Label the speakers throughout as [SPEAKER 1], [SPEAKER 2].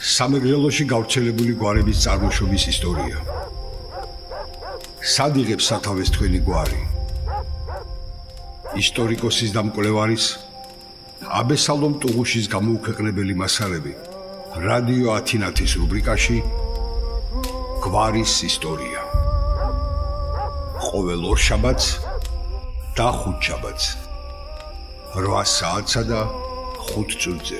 [SPEAKER 1] სამეგრელოში გავრცელებული გვარების წარმოშობის ისტორია. სად იღებს სათავეს თქვენი გვარი? ისტორიკოსის და მკვლევარის აბესალომ ტუღუშის გამოუქვეყნებელი მასალები რადიო ათინათის რუბრიკაში გვარის ისტორია. ყოველ ორშაბათს და ხუთშაბათს 8 საათსა და 5 წუთზე.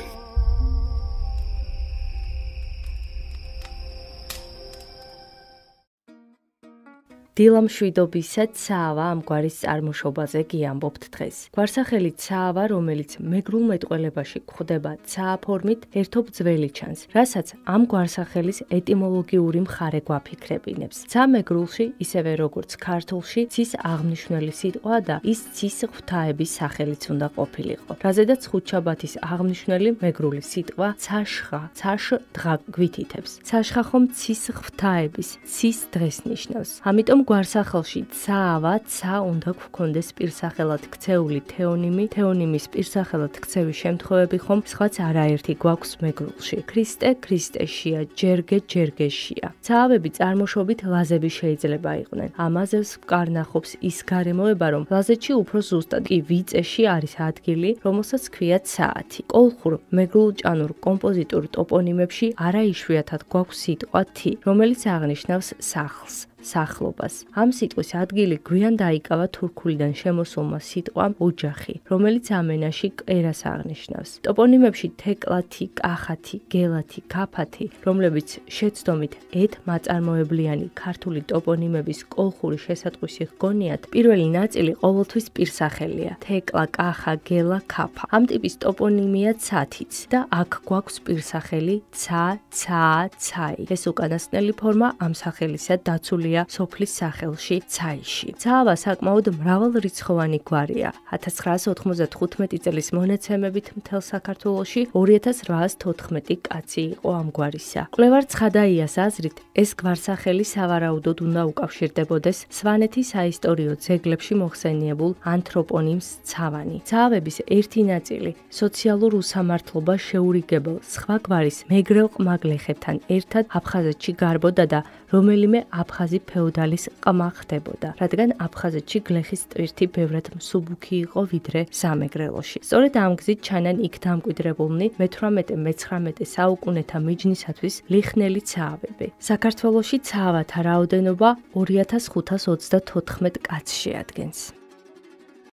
[SPEAKER 2] დილამშვიდობისა ცავა ამ გვარის წარმოშობაზე გიამბობთ დღეს. გვარსახელი ცავა, რომელიც მეგრულ მეტყველებაში გვხვდება ცა ფორმით, ერთობ ძველი ჩანს, რასაც ამ გვარსახელის ეტიმოლოგიური მხარე გვაფიქრებინებს. ცა მეგრულში, ისევე როგორც ქართულში, ცის აღნიშნული სიტყვა და ის ცის ღვთაების სახელიც უნდა ყოფილიყო. რაზედაც ხუთშაბათის აღნიშნული მეგრული სიტყვა ცაშხა, ცაშ დღა გვითითებს. ცაშხა ხომ ცის ღვთაების, ცის დღეს ნიშნავს. ამიტომ გვარსახელში ცავა, ცა უნდა გვქონდეს პირსახელად ქცეული თეონიმი, თეონიმის პირსახელად ქცევის შემთხვევები ხომ სხვაც არაერთი გვაქვს მეგრულში. ქრისტე, ქრისტეშია, ჯერგე, ჯერგეშია. ცაავები წარმოშობით ლაზები შეიძლება იყვნენ. ამაზევს ვკარნახობს ის გარემოება, რომ ლაზეთში უფრო ზუსტად კი ვიწეში არის ადგილი, რომელსაც ქვია ცაათი. კოლხურ მეგრულ-ჭანურ კომპოზიტურ ტოპონიმებში არაიშვიათად გვაქვს სიტყვა თი, რომელიც აღნიშნავს სახლს. სახლობას. ამ სიტყვის ადგილი გვიან დაიკავა თურქულიდან შემოსულმა სიტყვამ ოჯახი, რომელიც ამ ენაში კერას აღნიშნავს. ტოპონიმებში თეკლათი, კახათი, გელათი, გაფათი, რომლებიც შეცდომით ეთ-მაწარმოებლიანი ქართული ტოპონიმების კოლხური შესატყვისი ჰგონიათ, პირველი ნაწილი ყოველთვის პირსახელია: თეკლა, კახა, გელა, ქაფა. ამ ტიპის ტოპონიმია ცათიც და აქ გვაქვს პირსახელი ცა, ცაა, ცაი. ეს უკანასკნელი ფორმა ამ სახელისა დაცულია სოფლის სახელში ცაიში. ცავა საკმაოდ მრავალრიცხოვანი გვარია. 1995 წლის მონაცემებით მთელ საქართველოში 2814 კაცი იყო ამ გვარისა. მკვლევარ ცხადაიას აზრით, ეს გვარსახელი სავარაუდოდ უნდა უკავშირდებოდეს სვანეთის საისტორიო ძეგლებში მოხსენიებულ ანთროპონიმს ცავანი. ცავების ერთი ნაწილი სოციალურ უსამართლობას შეურიგებელ სხვა გვარის მეგრელ ყმაგლეხებთან ერთად აფხაზეთში გარბოდა და რომელიმე აფხაზი ფეოდალის ყმა ხდებოდა, რადგან აფხაზეთში გლეხის ტვირთი ბევრად მსუბუქი იყო ვიდრე სამეგრელოში. სწორედ ამ გზით ჩანან იქ დამკვიდრებულნი მე-18-მე-19 საუკუნეთა მიჯნისათვის ლიხნელი ცაავები. საქართველოში ცაავათა რაოდენობა 2524 კაცს შეადგენს.